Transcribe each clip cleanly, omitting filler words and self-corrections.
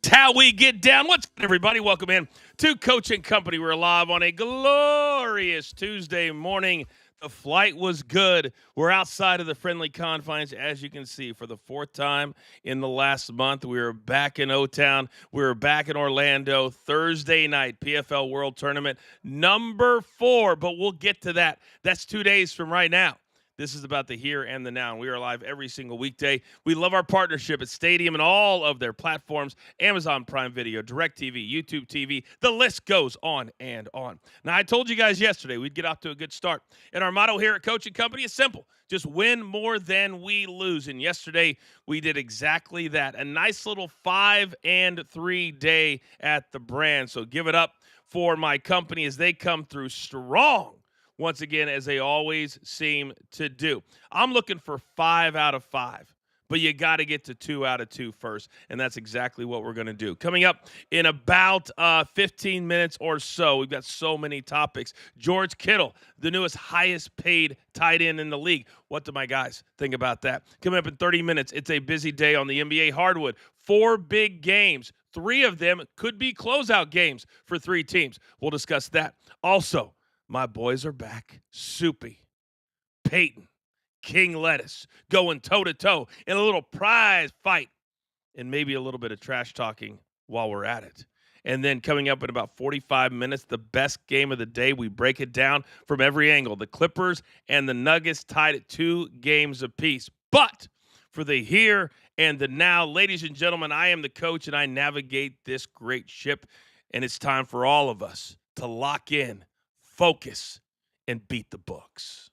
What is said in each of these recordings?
How we get down. What's good, everybody? Welcome in to Coach and Company. We're live on a glorious Tuesday morning. The flight was good. We're outside of the friendly confines, as you can see, for the fourth time in the last month. We were back in O-Town. We were back in Orlando. Thursday night, PFL World Tournament number 4. But we'll get to that. That's 2 days from right now. This is about the here and the now. We are live every single weekday. We love our partnership at Stadium and all of their platforms, Amazon Prime Video, DirecTV, YouTube TV. The list goes on and on. Now, I told you guys yesterday we'd get off to a good start. And our motto here at Coach and Company is simple. Just win more than we lose. And yesterday we did exactly that. A nice little 5-3 day at the brand. So give it up for my company as they come through strong once again, as they always seem to do. I'm looking for 5 out of 5, but you got to get to 2 out of 2 first, and that's exactly what we're going to do. Coming up in about 15 minutes or so, we've got so many topics. George Kittle, the newest highest paid tight end in the league. What do my guys think about that? Coming up in 30 minutes, it's a busy day on the NBA hardwood. 4 big games. 3 of them could be closeout games for 3 teams. We'll discuss that. Also, my boys are back. Soupy, Peyton, King Lettuce going toe-to-toe in a little prize fight and maybe a little bit of trash talking while we're at it. And then coming up in about 45 minutes, the best game of the day. We break it down from every angle. The Clippers and the Nuggets tied at 2 games apiece. But for the here and the now, ladies and gentlemen, I am the coach and I navigate this great ship. And it's time for all of us to lock in, focus, and beat the books.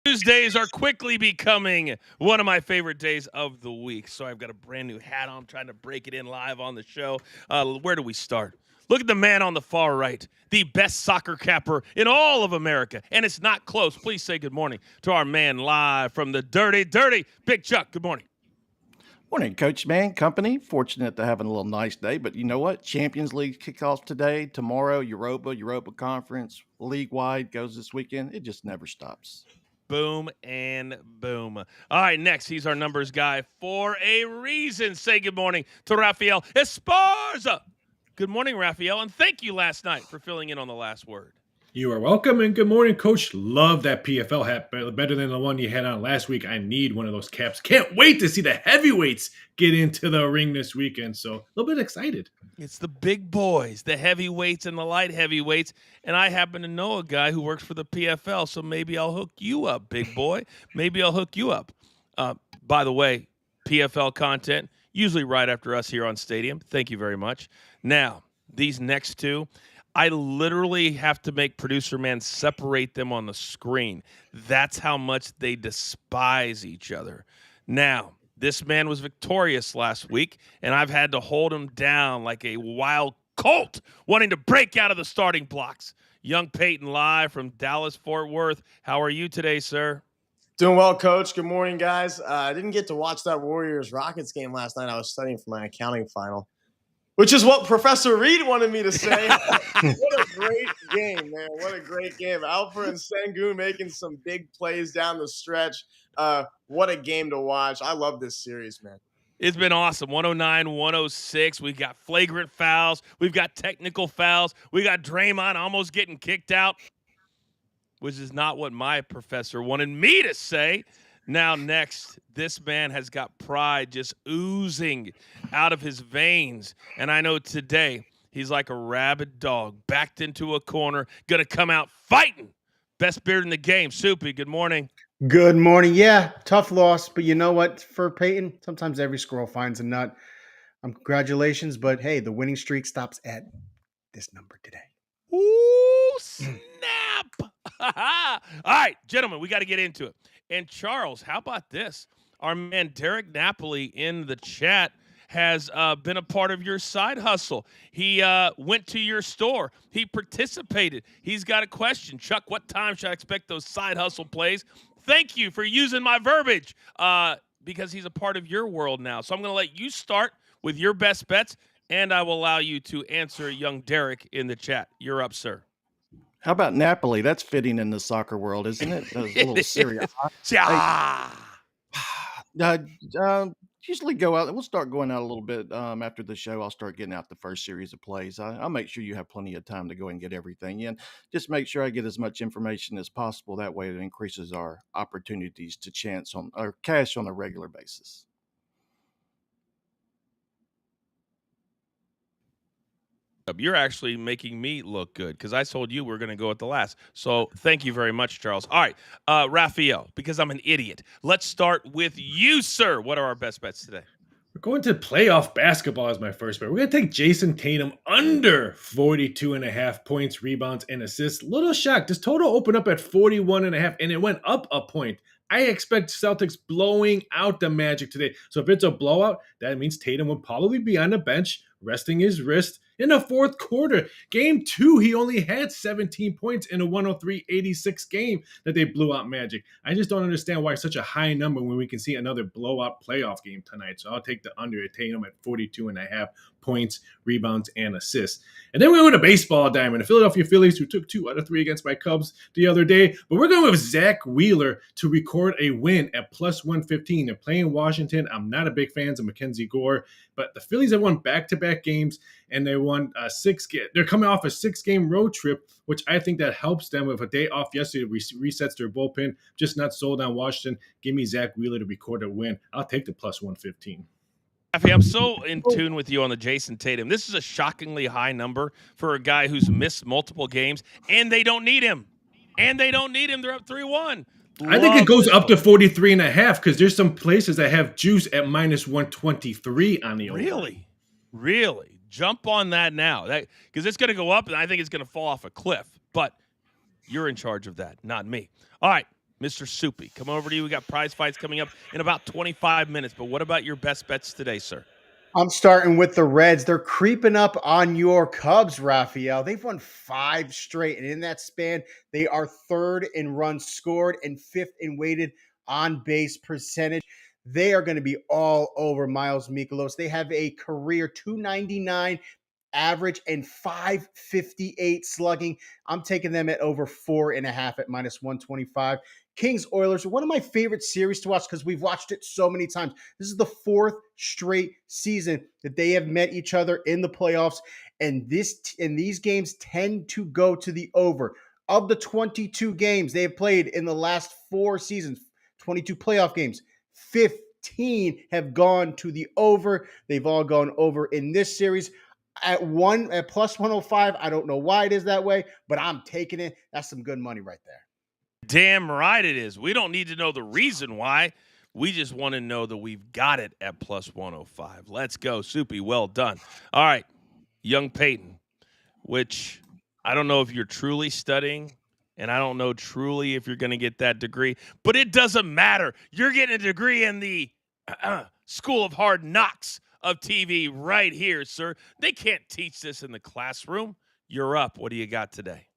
Tuesdays are quickly becoming one of my favorite days of the week. So I've got a brand new hat on. I'm trying to break it in live on the show. Where do we start? Look at the man on the far right, the best soccer capper in all of America. And it's not close. Please say good morning to our man live from the dirty, Big Chuck. Good morning. Morning, Coachman Company. Fortunate to have a little nice day, but you know what? Champions League kickoff today, tomorrow, Europa Conference, league-wide goes this weekend. It just never stops. Boom and boom. All right, next, he's our numbers guy for a reason. Say good morning to Rafael Esparza. Good morning, Rafael, and thank you last night for filling in on the last word. You are welcome, and good morning, Coach. Love that PFL hat, better than the one you had on last week. I need one of those caps. Can't wait to see the heavyweights get into the ring this weekend, so a little bit excited. It's the big boys, the heavyweights and the light heavyweights, and I happen to know a guy who works for the PFL, so maybe I'll hook you up, big boy. Maybe I'll hook you up. By the way, PFL content, usually right after us here on Stadium. Thank you very much. Now, these next 2, I literally have to make producer man separate them on the screen. That's how much they despise each other. Now, this man was victorious last week, and I've had to hold him down like a wild colt wanting to break out of the starting blocks. Young Peyton live from Dallas-Fort Worth. How are you today, sir? Doing well, Coach. Good morning, guys. I didn't get to watch that Warriors-Rockets game last night. I was studying for my accounting final, which is what Professor Reed wanted me to say. What a great game, man. What a great game. Alfred and Sengun making some big plays down the stretch. What a game to watch. I love this series, man. It's been awesome. 109, 106. We've got flagrant fouls. We've got technical fouls. We got Draymond almost getting kicked out, which is not what my professor wanted me to say. Now, next, this man has got pride just oozing out of his veins. And I know today he's like a rabid dog, backed into a corner, going to come out fighting. Best beard in the game. Soupy, good morning. Good morning. Yeah, tough loss, but you know what? For Peyton, sometimes every squirrel finds a nut. Congratulations, but hey, the winning streak stops at this number today. Ooh, snap. All right, gentlemen, we got to get into it. And Charles, how about this? Our man Derek Napoli in the chat has been a part of your side hustle. He went to your store. He participated. He's got a question. Chuck, what time should I expect those side hustle plays? Thank you for using my verbiage because he's a part of your world now. So I'm going to let you start with your best bets, and I will allow you to answer young Derek in the chat. You're up, sir. How about Napoli? That's fitting in the soccer world, isn't it? Those little Serie A. Uh, usually go out. We'll start going out a little bit after the show. I'll start getting out the first series of plays. I'll make sure you have plenty of time to go and get everything in. Just make sure I get as much information as possible. That way, it increases our opportunities to chance on or cash on a regular basis. You're actually making me look good because I told you we're going to go at the last. So thank you very much, Charles. All right, Raphael, because I'm an idiot. Let's start with you, sir. What are our best bets today? We're going to playoff basketball as my first bet. We're going to take Jason Tatum under 42.5 points, rebounds, and assists. Little shock. This total opened up at 41.5, and it went up a point. I expect Celtics blowing out the Magic today. So if it's a blowout, that means Tatum will probably be on the bench, resting his wrist in the fourth quarter. Game 2, he only had 17 points in a 103-86 game that they blew out Magic. I just don't understand why such a high number when we can see another blowout playoff game tonight. So I'll take the under at Tatum at 42.5 points, rebounds, and assists. And then we go to baseball diamond. The Philadelphia Phillies, who took 2 out of 3 against my Cubs the other day. But we're going with Zach Wheeler to record a win at plus 115. They're playing Washington. I'm not a big fan of Mackenzie Gore, but the Phillies have won back-to-back games, and they won they're coming off a 6-game road trip, which I think that helps them with a day off yesterday. Resets their bullpen. Just not sold on Washington. Give me Zach Wheeler to record a win. I'll take the plus 115. Rafi, I'm so in tune with you on the Jason Tatum. This is a shockingly high number for a guy who's missed multiple games, and they don't need him. They're up 3-1. I think it goes up to 43.5 because there's some places that have juice at minus 123 on the over. Really? Jump on that now. Because it's going to go up, and I think it's going to fall off a cliff. But you're in charge of that, not me. All right, Mr. Soupy, come over to you. We got prize fights coming up in about 25 minutes. But what about your best bets today, sir? I'm starting with the Reds. They're creeping up on your Cubs, Raphael. They've won 5 straight, and in that span, they are 3rd in runs scored and 5th in weighted on-base percentage. They are going to be all over Miles Mikolas. They have a career 299 average and 558 slugging. I'm taking them at over 4.5 at minus 125. Kings Oilers, one of my favorite series to watch because we've watched it so many times. This is the 4th straight season that they have met each other in the playoffs, and these games tend to go to the over. Of the 22 games they have played in the last 4 seasons, 22 playoff games, 15 have gone to the over. They've all gone over in this series. At plus 105, I don't know why it is that way, but I'm taking it. That's some good money right there. Damn right it is. We don't need to know the reason why. We just want to know that we've got it at plus 105. Let's go, Soupy. Well done. All right, young Peyton, which I don't know if you're truly studying, and I don't know truly if you're going to get that degree, but it doesn't matter. You're getting a degree in the School of Hard Knocks of TV right here, sir. They can't teach this in the classroom. You're up. What do you got today?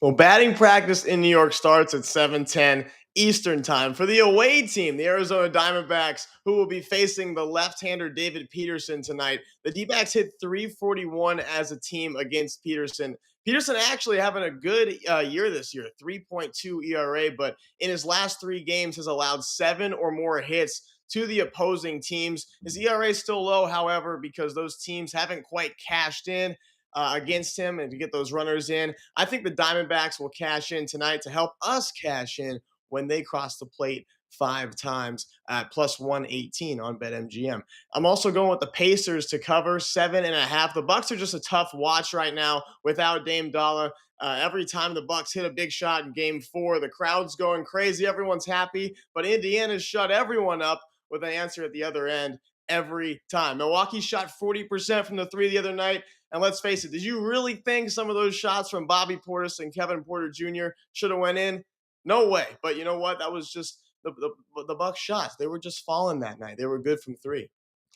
Well, batting practice in New York starts at 7:10 Eastern time for the away team, the Arizona Diamondbacks, who will be facing the left-hander David Peterson tonight. The D-backs hit .341 as a team against Peterson. Peterson actually having a good year this year, 3.2 ERA, but in his last 3 games has allowed 7 or more hits to the opposing teams. His ERA is still low, however, because those teams haven't quite cashed in against him and to get those runners in. I think the Diamondbacks will cash in tonight to help us cash in when they cross the plate 5 times at plus 118 on BetMGM. I'm also going with the Pacers to cover 7.5. The Bucks are just a tough watch right now without Dame Dollar. Every time the Bucks hit a big shot in Game 4, the crowd's going crazy. Everyone's happy, but Indiana's shut everyone up with an answer at the other end every time. Milwaukee shot 40% from the 3 the other night. And let's face it, did you really think some of those shots from Bobby Portis and Kevin Porter Jr. should have went in? No way. But you know what? That was just the Bucks shots. They were just falling that night. They were good from 3.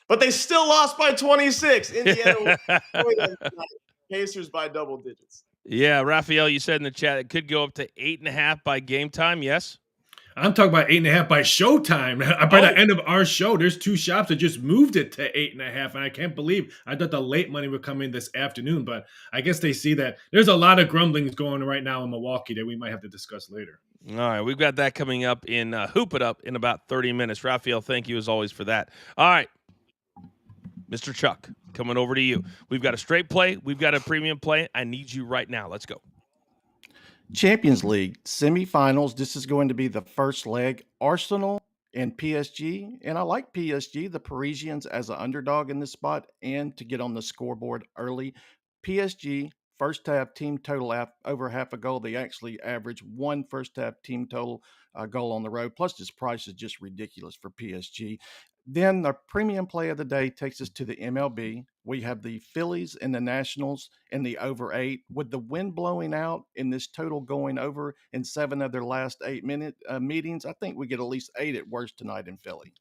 But they still lost by 26. Indiana Pacers by double digits. Yeah, Raphael, you said in the chat it could go up to 8.5 by game time, yes? I'm talking about 8.5 by showtime. By the end of our show, there's 2 shops that just moved it to 8.5, and I can't believe I thought the late money would come in this afternoon, but I guess they see that there's a lot of grumblings going right now in Milwaukee that we might have to discuss later. All right, we've got that coming up in Hoop It Up in about 30 minutes. Raphael, thank you as always for that. All right, Mr. Chuck, coming over to you. We've got a straight play. We've got a premium play. I need you right now. Let's go. Champions League semifinals. This is going to be the first leg. Arsenal and PSG. And I like PSG, the Parisians, as an underdog in this spot and to get on the scoreboard early. PSG, first half team total over half a goal. They actually average 1 first half team total goal on the road. Plus, this price is just ridiculous for PSG. Then the premium play of the day takes us to the MLB. We have the Phillies and the Nationals in the over 8. With the wind blowing out and this total going over in 7 of their last 8-minute meetings, I think we get at least 8 at worst tonight in Philly.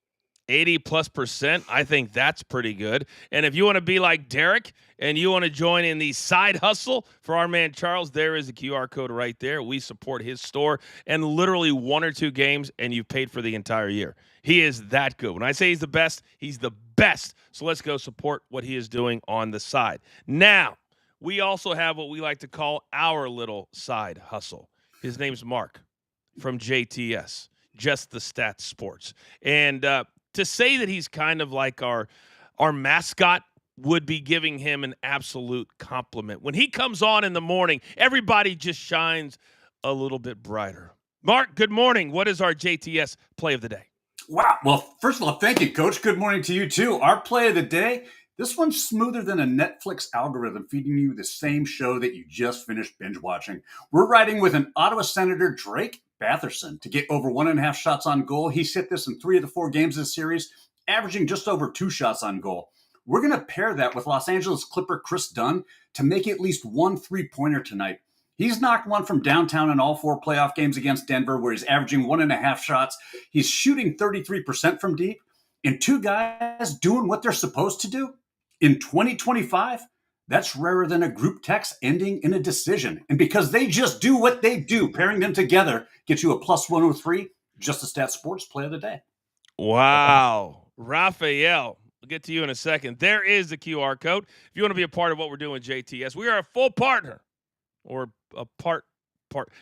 80+%. I think that's pretty good. And if you want to be like Derek and you want to join in the side hustle for our man Charles, there is a QR code right there. We support his store and literally 1 or 2 games, and you've paid for the entire year. He is that good. When I say he's the best, he's the best. So let's go support what he is doing on the side. Now, we also have what we like to call our little side hustle. His name's Mark from JTS, Just the Stats Sports. And to say that he's kind of like our mascot would be giving him an absolute compliment. When he comes on in the morning, everybody just shines a little bit brighter. Mark, good morning. What is our JTS play of the day? Wow. Well, first of all, thank you, Coach. Good morning to you, too. Our play of the day, this one's smoother than a Netflix algorithm feeding you the same show that you just finished binge watching. We're riding with an Ottawa Senator, Drake Batherson, to get over 1.5 shots on goal. He's hit this in 3 of the 4 games of the series, averaging just over 2 shots on goal. We're going to pair that with Los Angeles Clipper Chris Dunn to make at least 1 3-pointer tonight. He's knocked one from downtown in all 4 playoff games against Denver, where he's averaging 1.5 shots. He's shooting 33% from deep. And 2 guys doing what they're supposed to do in 2025, that's rarer than a group text ending in a decision. And because they just do what they do, pairing them together gets you a plus 103, Just the Stats Sports play of the day. Wow. Raphael, we'll get to you in a second. There is the QR code. If you want to be a part of what we're doing, JTS, we are a full partner or a part.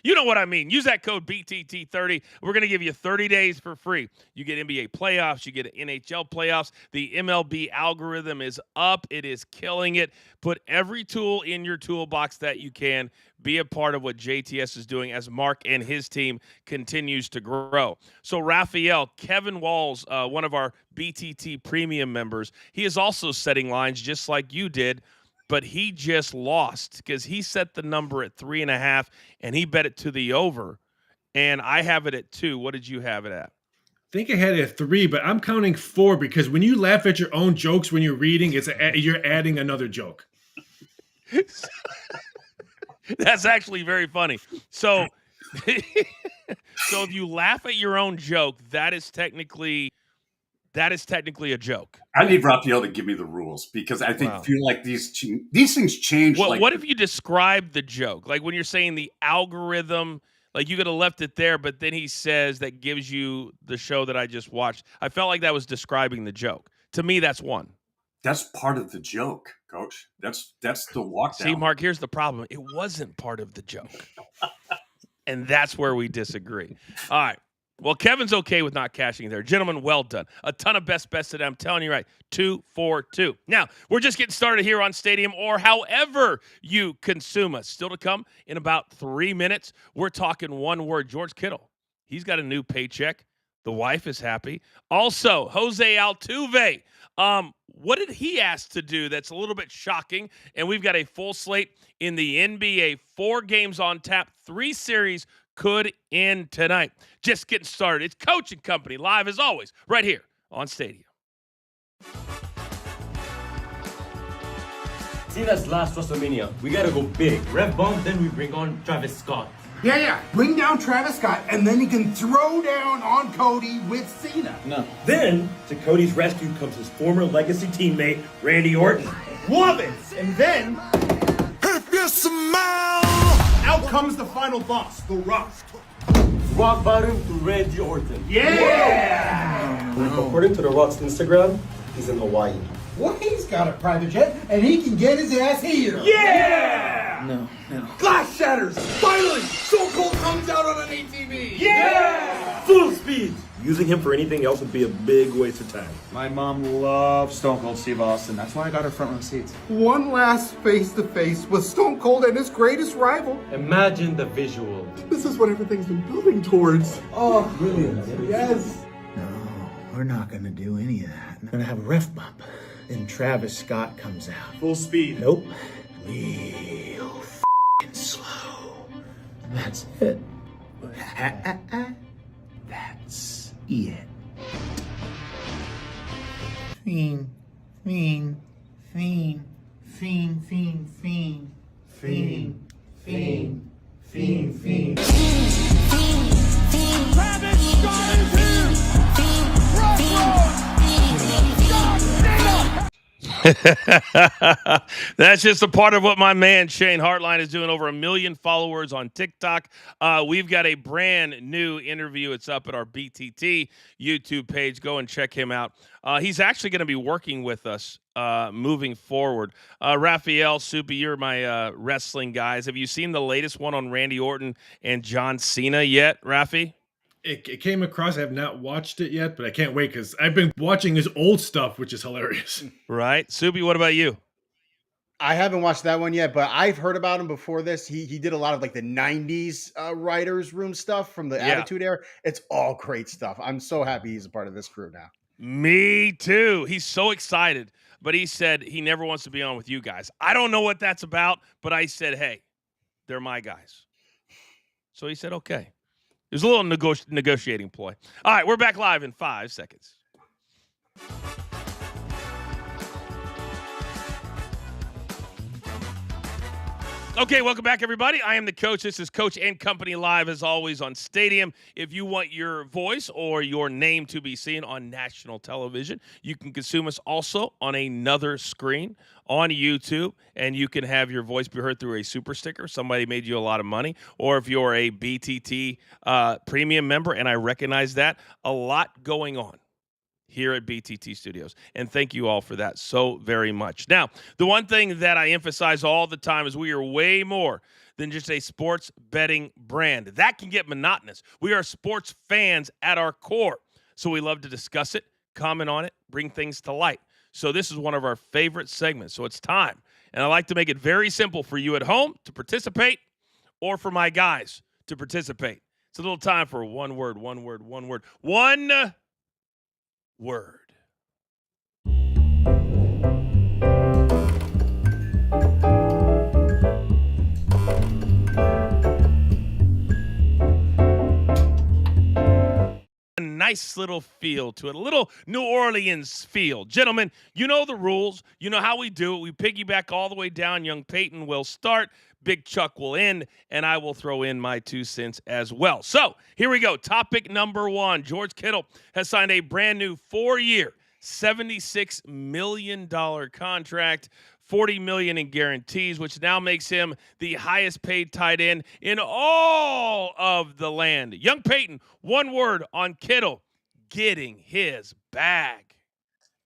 You know what I mean. Use that code BTT30. We're going to give you 30 days for free. You get NBA playoffs. You get NHL playoffs. The MLB algorithm is up. It is killing it. Put every tool in your toolbox that you can. Be a part of what JTS is doing as Mark and his team continues to grow. So, Raphael, Kevin Walls, one of our BTT premium members, he is also setting lines just like you did. But he just lost because he set the number at 3.5 and he bet it to the over. And I have it at 2. What did you have it at? I think I had it at 3, but I'm counting 4 because when you laugh at your own jokes when you're reading, you're adding another joke. That's actually very funny. So, so if you laugh at your own joke, that is technically a joke. I need Raphael to give me the rules because I feel like these things change. What if you describe the joke? Like when you're saying the algorithm, like you could have left it there, but then he says that gives you the show that I just watched. I felt like that was describing the joke. To me, that's 1. That's part of the joke, Coach. That's the walk down. See, Mark, here's the problem. It wasn't part of the joke. And that's where we disagree. All right. Well, Kevin's okay with not cashing there. Gentlemen, well done. A ton of best today. I'm telling you right. 2-4-2. Now, we're just getting started here on Stadium or however you consume us. Still to come in about 3 minutes. We're talking one word. George Kittle. He's got a new paycheck. The wife is happy. Also, Jose Altuve. What did he ask to do that's a little bit shocking? And we've got a full slate in the NBA. 4 games on tap. 3 series could end tonight. Just getting started. It's Coaching Company live as always right here on Stadium. Seen us last WrestleMania. We gotta go big. Rev bomb, then we bring on Travis Scott. Yeah. Bring down Travis Scott, and then he can throw down on Cody with Cena. No. Then, to Cody's rescue comes his former legacy teammate, Randy Orton. Love it! And then, if you smile, out comes the final boss, The Rock. rock bottom to Randy Orton. Yeah! According to The Rock's Instagram, he's in Hawaii. Well, he's got a private jet, and he can get his ass here. Yeah! No. Glass shatters! Finally! Stone Cold comes out on an ATV! Yeah! Full speed! Using him for anything else would be a big waste of time. My mom loves Stone Cold Steve Austin. That's why I got her front row seats. One last face-to-face with Stone Cold and his greatest rival. Imagine the visual. This is what everything's been building towards. Oh, brilliant. Yes. No, we're not gonna do any of that. We're gonna have a ref bump. Then Travis Scott comes out. Full speed. Nope. Real f***ing slow. That's it. That's it. Fiend, fiend, fiend, fiend, fiend, fiend, fiend, fiend, fiend, fiend. Travis Scott is here! That's just a part of what my man Shane Hartline is doing. Over 1 million followers on TikTok. We've got a brand new interview. It's up at our BTT YouTube page. Go and check him out. He's actually going to be working with us moving forward. Raphael, Soupy, you're my wrestling guys. Have you seen the latest one on Randy Orton and John Cena yet, Rafi? It came across. I have not watched it yet, but I can't wait because I've been watching his old stuff, which is hilarious. Right. Soupy, what about you? I haven't watched that one yet, but I've heard about him before this. He did a lot of like the 90s writers room stuff from the Attitude Era. It's all great stuff. I'm so happy he's a part of this crew now. Me too. He's so excited, but he said he never wants to be on with you guys. I don't know what that's about, but I said, hey, they're my guys. So he said, okay. It was a little negotiating ploy. All right, we're back live in 5 seconds. Okay, welcome back, everybody. I am the coach. This is Coach and Company live, as always, on Stadium. If you want your voice or your name to be seen on national television, you can consume us also on another screen on YouTube, and you can have your voice be heard through a super sticker. Somebody made you a lot of money. Or if you're a BTT premium member, and I recognize that, a lot going on here at BTT Studios. And thank you all for that so very much. Now, the one thing that I emphasize all the time is we are way more than just a sports betting brand. That can get monotonous. We are sports fans at our core. So we love to discuss it, comment on it, bring things to light. So this is one of our favorite segments. So it's time. And I like to make it very simple for you at home to participate or for my guys to participate. It's a little time for one word. A nice little feel to it, a little New Orleans feel. Gentlemen, you know the rules. You know how we do it. We piggyback all the way down. Young Peyton will start. Big Chuck will end, and I will throw in my 2 cents as well. So here we go. Topic number 1. George Kittle has signed a brand new 4-year, $76 million contract, $40 million in guarantees, which now makes him the highest paid tight end in all of the land. Young Peyton, one word on Kittle getting his bag.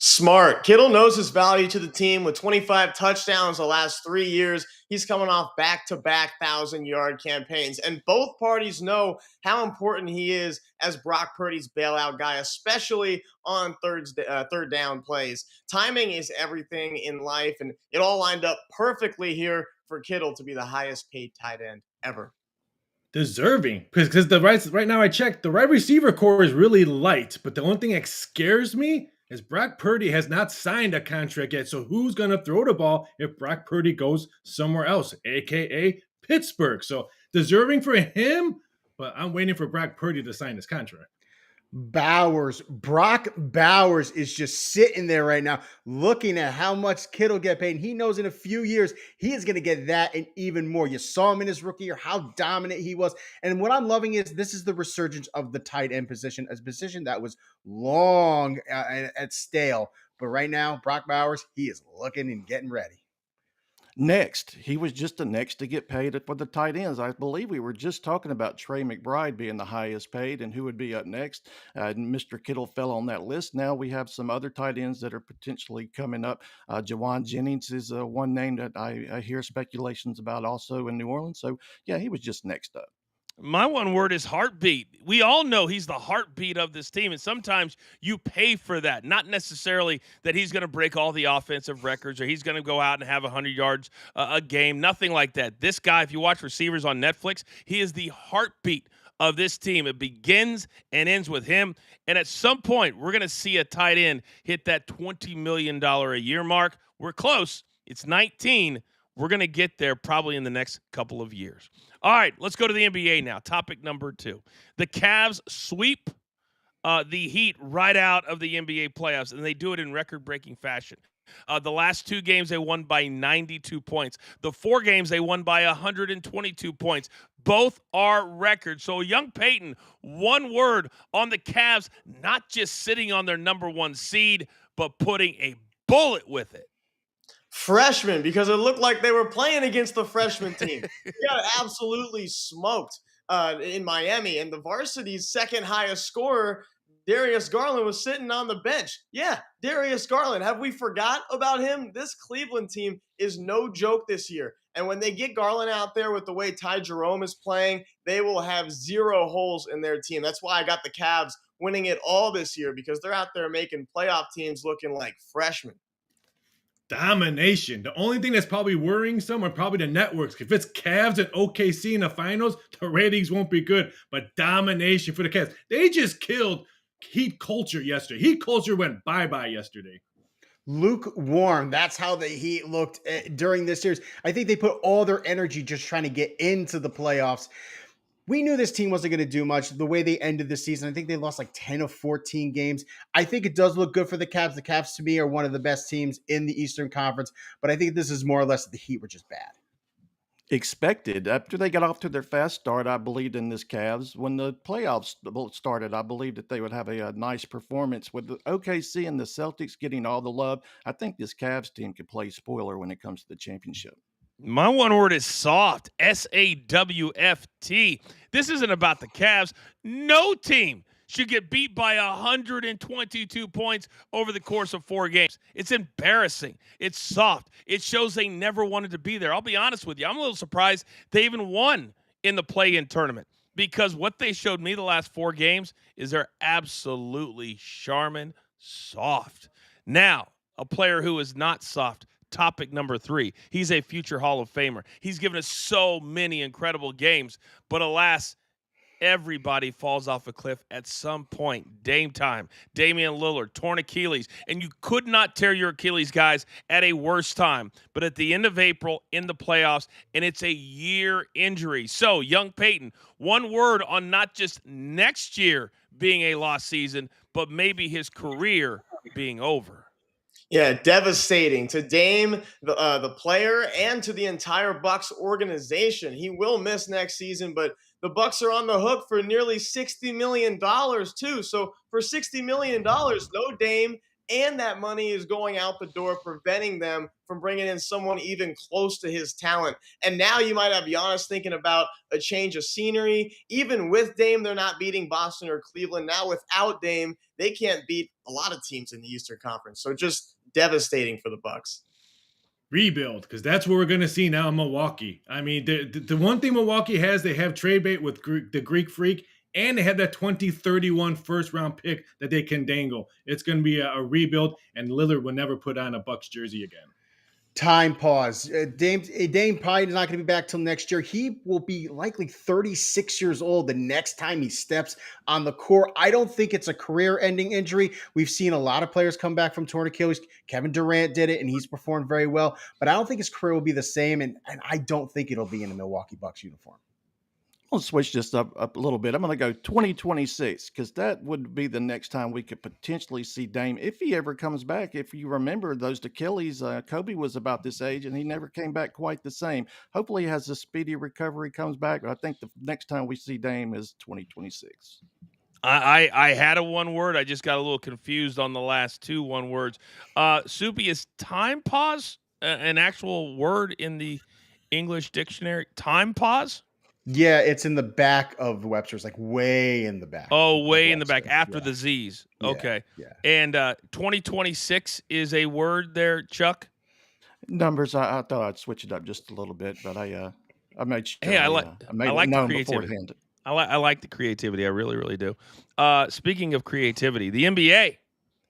Smart. Kittle knows his value to the team with 25 touchdowns the last 3 years. He's coming off back-to-back 1,000-yard campaigns. And both parties know how important he is as Brock Purdy's bailout guy, especially on third down plays. Timing is everything in life, and it all lined up perfectly here for Kittle to be the highest paid tight end ever. Deserving, because right now I checked, the wide receiver core is really light, but the only thing that scares me is Brock Purdy has not signed a contract yet. So who's going to throw the ball if Brock Purdy goes somewhere else, a.k.a. Pittsburgh? So deserving for him, but I'm waiting for Brock Purdy to sign his contract. Brock Bowers is just sitting there right now looking at how much Kittle get paid. And he knows in a few years, he is going to get that and even more. You saw him in his rookie year, how dominant he was. And what I'm loving is this is the resurgence of the tight end position, a position that was long at stale. But right now, Brock Bowers, he is looking and getting ready. Next, he was just the next to get paid for the tight ends. I believe we were just talking about Trey McBride being the highest paid and who would be up next. Mr. Kittle fell on that list. Now we have some other tight ends that are potentially coming up. Jawan Jennings is one name that I hear speculations about also in New Orleans. So, yeah, he was just next up. My one word is heartbeat. We all know he's the heartbeat of this team, and sometimes you pay for that. Not necessarily that he's going to break all the offensive records or he's going to go out and have 100 yards a game, nothing like that. This guy, if you watch receivers on Netflix, he is the heartbeat of this team. It begins and ends with him, and at some point, we're going to see a tight end hit that $20 million a year mark. We're close. It's 19. We're going to get there probably in the next couple of years. All right, let's go to the NBA now. Topic number 2. The Cavs sweep the Heat right out of the NBA playoffs, and they do it in record-breaking fashion. The last 2 games, they won by 92 points. The 4 games, they won by 122 points. Both are records. So, young Peyton, one word on the Cavs, not just sitting on their number 1 seed, but putting a bullet with it. Freshman, because it looked like they were playing against the freshman team. They got absolutely smoked in Miami, and the varsity's second highest scorer, Darius Garland, was sitting on the bench. Yeah, Darius Garland. Have we forgot about him? This Cleveland team is no joke this year. And when they get Garland out there with the way Ty Jerome is playing, they will have 0 holes in their team. That's why I got the Cavs winning it all this year, because they're out there making playoff teams looking like freshmen. Domination. The only thing that's probably worrying some are probably the networks. If it's Cavs and OKC in the finals, the ratings won't be good. But domination for the Cavs. They just killed Heat culture yesterday. Heat culture went bye-bye yesterday. Lukewarm. That's how the Heat looked during this series. I think they put all their energy just trying to get into the playoffs. We knew this team wasn't going to do much. The way they ended the season, I think they lost like 10 of 14 games. I think it does look good for the Cavs. The Cavs, to me, are one of the best teams in the Eastern Conference, but I think this is more or less the Heat were just bad. Expected. After they got off to their fast start, I believed in this Cavs. When the playoffs started, I believed that they would have a nice performance. With the OKC and the Celtics getting all the love, I think this Cavs team could play spoiler when it comes to the championship. My one word is soft. SAWFT. This isn't about the Cavs. No team should get beat by 122 points over the course of 4 games. It's embarrassing. It's soft. It shows they never wanted to be there. I'll be honest with you. I'm a little surprised they even won in the play-in tournament, because what they showed me the last 4 games is they're absolutely Charmin soft. Now, a player who is not soft. Topic number 3. He's a future Hall of Famer. He's given us so many incredible games, but alas, everybody falls off a cliff at some point. Dame time. Damian Lillard, torn Achilles. And you could not tear your Achilles, guys, at a worse time. But at the end of April, in the playoffs, and it's a year injury. So, young Peyton, one word on not just next year being a lost season, but maybe his career being over. Yeah, devastating to Dame, the player, and to the entire Bucks organization. He will miss next season, but the Bucks are on the hook for nearly $60 million too. So for $60 million, no Dame, and that money is going out the door, preventing them from bringing in someone even close to his talent. And now you might have Giannis thinking about a change of scenery. Even with Dame, they're not beating Boston or Cleveland. Now without Dame, they can't beat a lot of teams in the Eastern Conference. So just devastating for the Bucks. Rebuild, because that's what we're going to see now in Milwaukee. I mean, the one thing Milwaukee has, they have trade bait with the Greek Freak, and they have that 2031 first-round pick that they can dangle. It's going to be a rebuild, and Lillard will never put on a Bucks jersey again. Time pause. Dame probably is not going to be back till next year. He will be likely 36 years old the next time he steps on the court. I don't think it's a career-ending injury. We've seen a lot of players come back from torn Achilles. Kevin Durant did it, and he's performed very well. But I don't think his career will be the same, and I don't think it'll be in a Milwaukee Bucks uniform. I'll switch this up a little bit. I'm going to go 2026, because that would be the next time we could potentially see Dame, if he ever comes back. If you remember those Achilles, Kobe was about this age, and he never came back quite the same. Hopefully he has a speedy recovery, comes back, but I think the next time we see Dame is 2026. I had a one word. I just got a little confused on the last 2 one words. Soupy, is time pause an actual word in the English dictionary? Time pause? Yeah, it's in the back of Webster's, like way in the back Oh, of way in the back Webster. after Yeah, the Z's. yeah, Okay. yeah. And 2026 is a word there, Chuck. Numbers, I thought I'd switch it up just a little bit, but I made Hey, sure I I made it like the known creativity. beforehand. I like the creativity. I really, really do. Speaking of creativity, the NBA,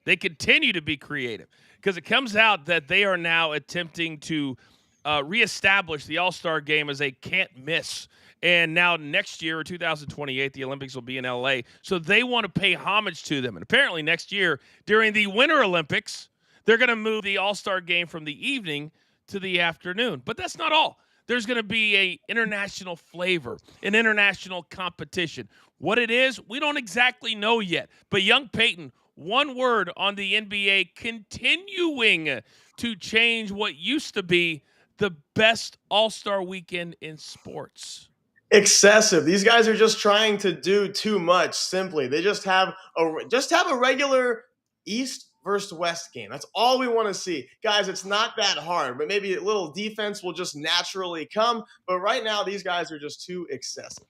they continue to be creative because it comes out that they are now attempting to reestablish the All-Star game as a can't miss. And now next year, 2028, the Olympics will be in LA. So they want to pay homage to them. And apparently next year, during the Winter Olympics, they're going to move the All-Star game from the evening to the afternoon. But that's not all. There's going to be a international flavor, an international competition. What it is, we don't exactly know yet. But young Peyton, one word on the NBA continuing to change what used to be the best All-Star weekend in sports. Excessive. These guys are just trying to do too much. Simply, they just have a regular East versus West game. That's all we want to see, guys. It's not that hard, but maybe a little defense will just naturally come. But right now, these guys are just too excessive.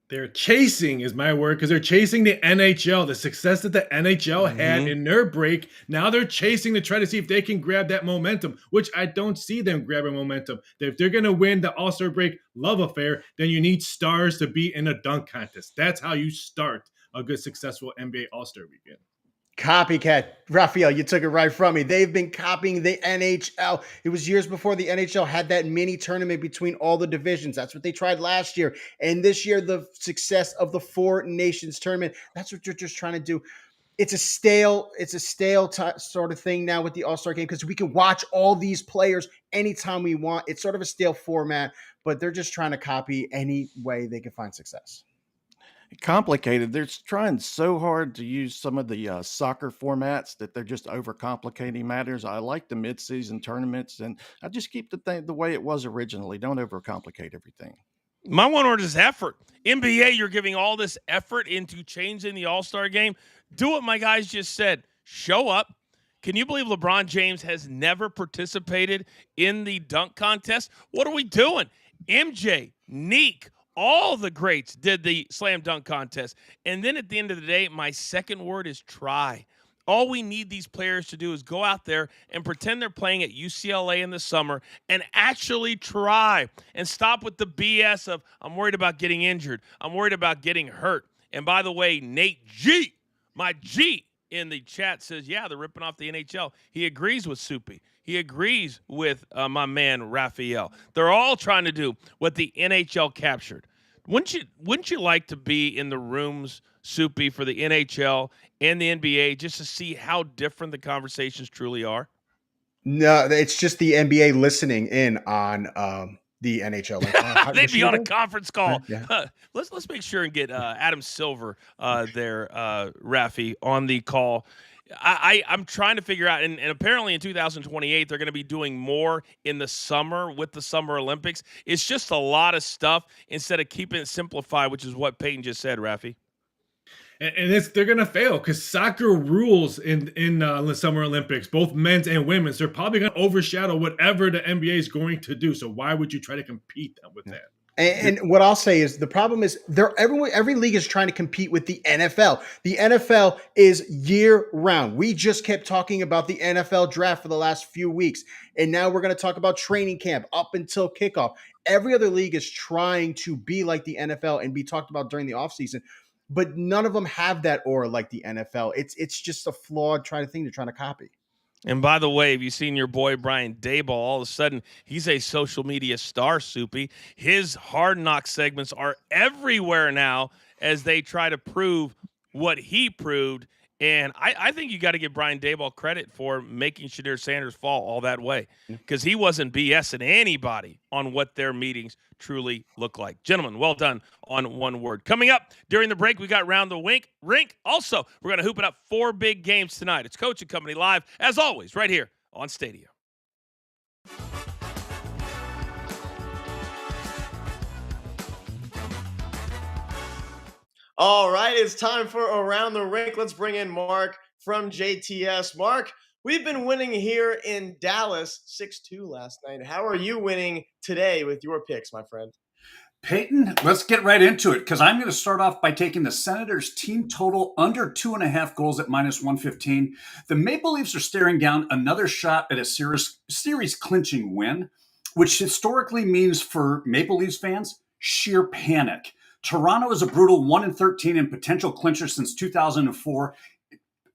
They're chasing is my word, because they're chasing the NHL, the success that the NHL had in their break. Now they're chasing to try to see if they can grab that momentum, which I don't see them grabbing momentum. If they're going to win the All-Star break love affair, then you need stars to be in a dunk contest. That's how you start a good, successful NBA All-Star weekend. Copycat. Raphael, you took it right from me. They've been copying the NHL. It was years before the NHL had that mini tournament between all the divisions. That's what they tried last year. And this year, the success of the Four Nations tournament, that's what you're just trying to do. It's a stale sort of thing now with the All-Star game because we can watch all these players anytime we want. It's sort of a stale format, but they're just trying to copy any way they can find success. Complicated. They're trying so hard to use some of the soccer formats that they're just overcomplicating matters. I like the mid-season tournaments, and I just keep the thing the way it was originally. Don't overcomplicate everything. My one word is effort. NBA, you're giving all this effort into changing the All-Star game. Do what my guys just said. Show up. Can you believe LeBron James has never participated in the dunk contest? What are we doing? MJ, Neek, all the greats did the slam dunk contest. And then at the end of the day, my second word is try. All we need these players to do is go out there and pretend they're playing at UCLA in the summer and actually try and stop with the BS of, I'm worried about getting injured. I'm worried about getting hurt. And by the way, Nate G, my G in the chat says, yeah, they're ripping off the NHL. He agrees with Soupy. He agrees with my man Raphael. They're all trying to do what the NHL captured. Wouldn't you like to be in the rooms, Soupy, for the NHL and the NBA just to see how different the conversations truly are? No, it's just the NBA listening in on the NHL. Like, they'd be on a conference call. Yeah. Let's make sure and get Adam Silver there, Rafi, on the call. I'm trying to figure out, and apparently in 2028, they're going to be doing more in the summer with the Summer Olympics. It's just a lot of stuff instead of keeping it simplified, which is what Peyton just said, Rafi. And they're going to fail because soccer rules in the Summer Olympics, both men's and women's. They're probably going to overshadow whatever the NBA is going to do. So why would you try to compete with that? And what I'll say is the problem is every league is trying to compete with the NFL. The NFL is year round. We just kept talking about the NFL draft for the last few weeks. And now we're going to talk about training camp up until kickoff. Every other league is trying to be like the NFL and be talked about during the offseason. But none of them have that aura like the NFL. It's just a flawed thing they're trying to copy. And by the way, have you seen your boy Brian Daboll? All of a sudden, he's a social media star, Soupy. His Hard Knock segments are everywhere now as they try to prove what he proved. And I think you got to give Brian Daboll credit for making Shadir Sanders fall all that way because he wasn't BSing anybody on what their meetings truly look like. Gentlemen, well done on one word. Coming up during the break, we got Round the Rink. Also, we're going to hoop it up 4 big games tonight. It's Coach and Company live, as always, right here on Stadia. All right, it's time for Around the Rink. Let's bring in Mark from JTS. Mark, We've been winning here in Dallas 6-2 last night. How are you winning today with your picks, my friend? Peyton, let's get right into it because I'm going to start off by taking the Senators team total under 2.5 goals at -115. The Maple Leafs are staring down another shot at a series clinching win, which historically means for Maple Leafs fans, sheer panic. Toronto is a brutal 1-13 and potential clincher since 2004,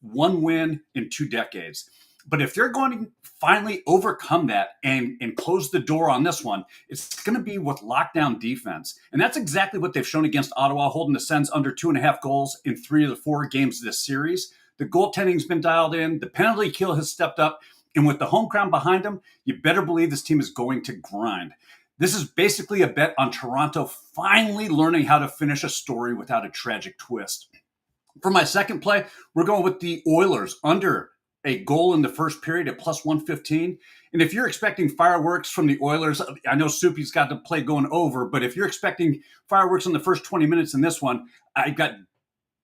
one win in 2 decades. But if they're going to finally overcome that and close the door on this one, it's going to be with lockdown defense. And that's exactly what they've shown against Ottawa, holding the Sens under 2.5 goals in 3 of the 4 games of this series. The goaltending's been dialed in. The penalty kill has stepped up. And with the home crowd behind them, you better believe this team is going to grind. This is basically a bet on Toronto finally learning how to finish a story without a tragic twist. For my second play, we're going with the Oilers under a goal in the first period at +115. And if you're expecting fireworks from the Oilers, I know Soupy's got the play going over, but if you're expecting fireworks in the first 20 minutes in this one, I've got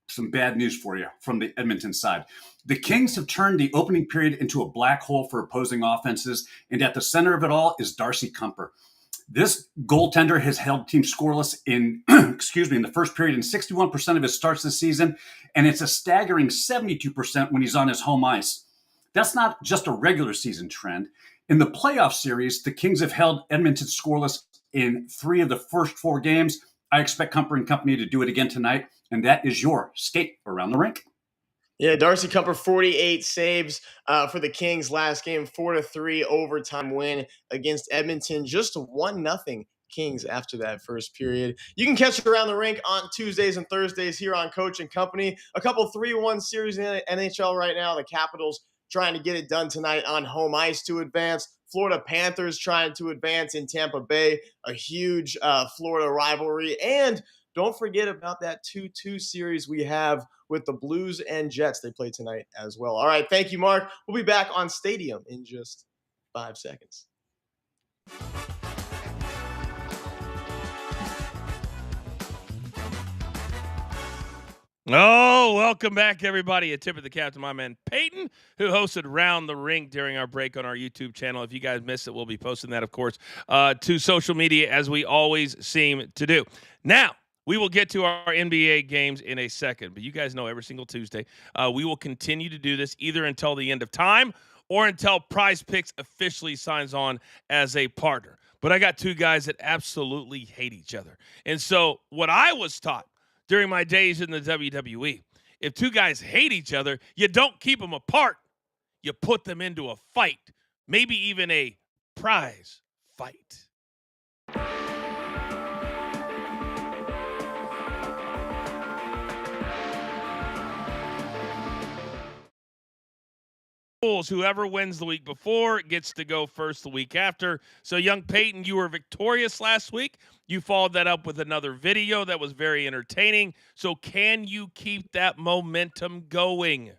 some bad news for you from the Edmonton side. The Kings have turned the opening period into a black hole for opposing offenses, and at the center of it all is Darcy Kuemper. This goaltender has held teams scoreless in, in the first period in 61% of his starts this season, and it's a staggering 72% when he's on his home ice. That's not just a regular season trend. In the playoff series, the Kings have held Edmonton scoreless in 3 of the first 4 games. I expect Kuemper and company to do it again tonight, and that is your skate around the rink. Yeah, Darcy Kuemper, 48 saves for the Kings last game, 4-3 overtime win against Edmonton. Just 1-0 Kings after that first period. You can catch it around the rink on Tuesdays and Thursdays here on Coach and Company. A couple 3-1 series in the NHL right now. The Capitals trying to get it done tonight on home ice to advance. Florida Panthers trying to advance in Tampa Bay, a huge Florida rivalry. And don't forget about that 2-2 series we have with the Blues and Jets. They play tonight as well. All right, thank you, Mark. We'll be back on Stadium in just 5 seconds. Oh, welcome back, everybody. A tip of the cap to my man Peyton, who hosted Round the Rink during our break on our YouTube channel. If you guys missed it, we'll be posting that, of course, to social media, as we always seem to do. Now, we will get to our NBA games in a second, but you guys know every single Tuesday, we will continue to do this either until the end of time or until Prize Picks officially signs on as a partner. But I got 2 guys that absolutely hate each other. And so what I was taught during my days in the WWE, if 2 guys hate each other, you don't keep them apart. You put them into a fight, maybe even a prize fight. Whoever wins the week before gets to go first the week after. So, young Peyton, you were victorious last week. You followed that up with another video that was very entertaining. So, can you keep that momentum going?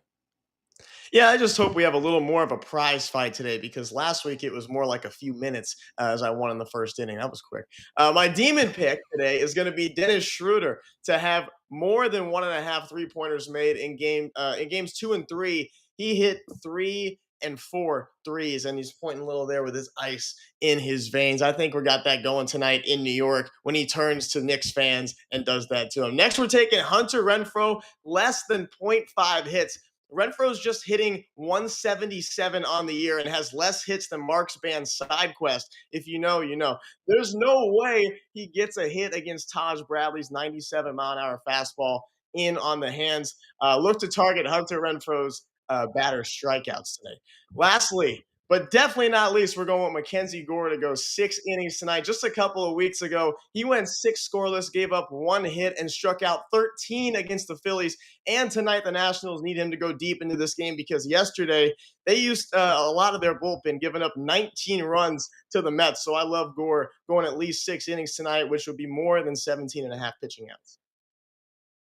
Yeah, I just hope we have a little more of a prize fight today because last week it was more like a few minutes as I won in the first inning. That was quick. My demon pick today is going to be Dennis Schroeder to have more than 1.5 3-pointers made in games 2 and 3. He hit 3 and 4 threes, and he's pointing a little there with his ice in his veins. I think we got that going tonight in New York when he turns to Knicks fans and does that to him. Next, we're taking Hunter Renfroe, less than 0.5 hits. Renfroe's just hitting 177 on the year and has less hits than Mark's band SideQuest. If you know, you know. There's no way he gets a hit against Taj Bradley's 97-mile-an-hour fastball in on the hands. Look to target Hunter Renfroe's batter strikeouts today. Lastly, but definitely not least, we're going with Mackenzie Gore to go 6 innings tonight. Just a couple of weeks ago, he went 6 scoreless, gave up 1 hit, and struck out 13 against the Phillies. And tonight, the Nationals need him to go deep into this game because yesterday they used a lot of their bullpen, giving up 19 runs to the Mets. So I love Gore going at least 6 innings tonight, which would be more than 17.5 pitching outs.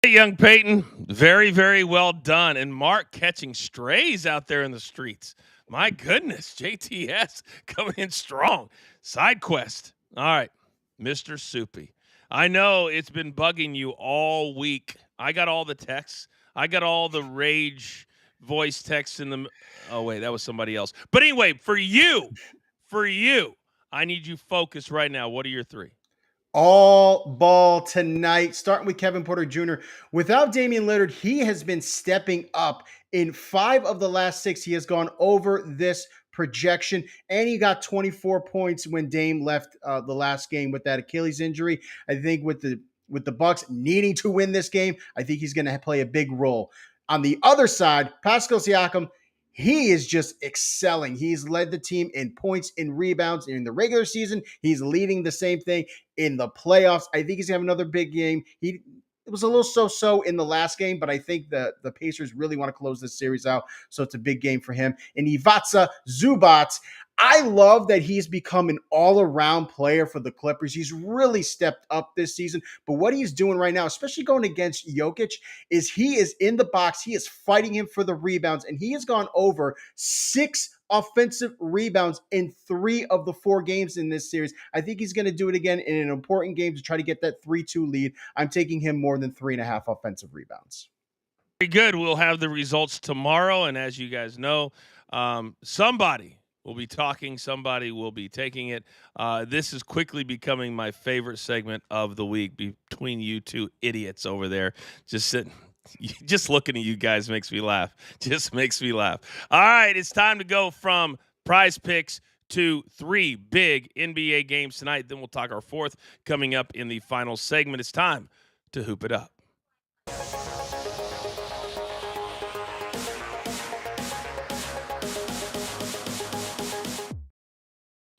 Hey, young Peyton, very, very well done. And Mark catching strays out there in the streets. My goodness, JTS coming in strong. SideQuest. All right, Mr. Soupy. I know it's been bugging you all week. I got all the texts. I got all the rage voice text in the. Oh wait, that was somebody else. But anyway, for you, I need you focused right now. What are your three? All ball tonight, starting with Kevin Porter Jr. Without Damian Lillard, he has been stepping up. In 5 of the last 6, he has gone over this projection, and he got 24 points when Dame left the last game with that Achilles injury. I think with the Bucks needing to win this game, I think he's going to play a big role. On the other side, Pascal Siakam, he is just excelling. He's led the team in points, in rebounds in the regular season. He's leading the same thing in the playoffs. I think he's going to have another big game. It was a little so-so in the last game, but I think the Pacers really want to close this series out, so it's a big game for him. And Ivica Zubac, I love that he's become an all-around player for the Clippers. He's really stepped up this season, but what he's doing right now, especially going against Jokic, is he is in the box, he is fighting him for the rebounds, and he has gone over 6 offensive rebounds in 3 of the 4 games in this series. I think he's going to do it again in an important game to try to get that 3-2 lead. I'm taking him more than 3.5 offensive rebounds. Very good. We'll have the results tomorrow, and as you guys know, somebody will be talking, somebody will be taking it. This is quickly becoming my favorite segment of the week between you two idiots over there just sitting. Just looking at you guys makes me laugh. Just makes me laugh. All right, it's time to go from Prize Picks to 3 big NBA games tonight. Then we'll talk our 4th coming up in the final segment. It's time to hoop it up.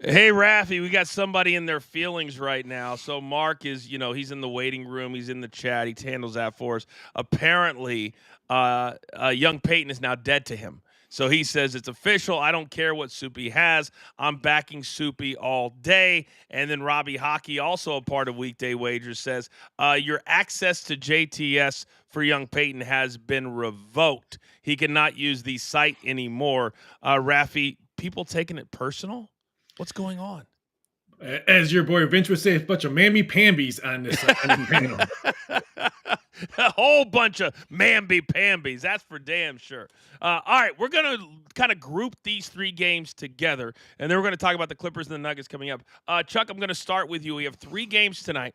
Hey, Rafi, we got somebody in their feelings right now. So Mark is, he's in the waiting room. He's in the chat. He handles that for us. Apparently, young Peyton is now dead to him. So he says, it's official. I don't care what Soupy has. I'm backing Soupy all day. And then Robbie Hockey, also a part of Weekday Wagers, says, your access to JTS for young Peyton has been revoked. He cannot use the site anymore. Rafi, people taking it personal? What's going on? As your boy Vince would say, a bunch of mamby-pambies on this panel. A whole bunch of mamby-pambies. That's for damn sure. All right, we're going to kind of group these 3 games together, and then we're going to talk about the Clippers and the Nuggets coming up. Chuck, I'm going to start with you. We have 3 games tonight.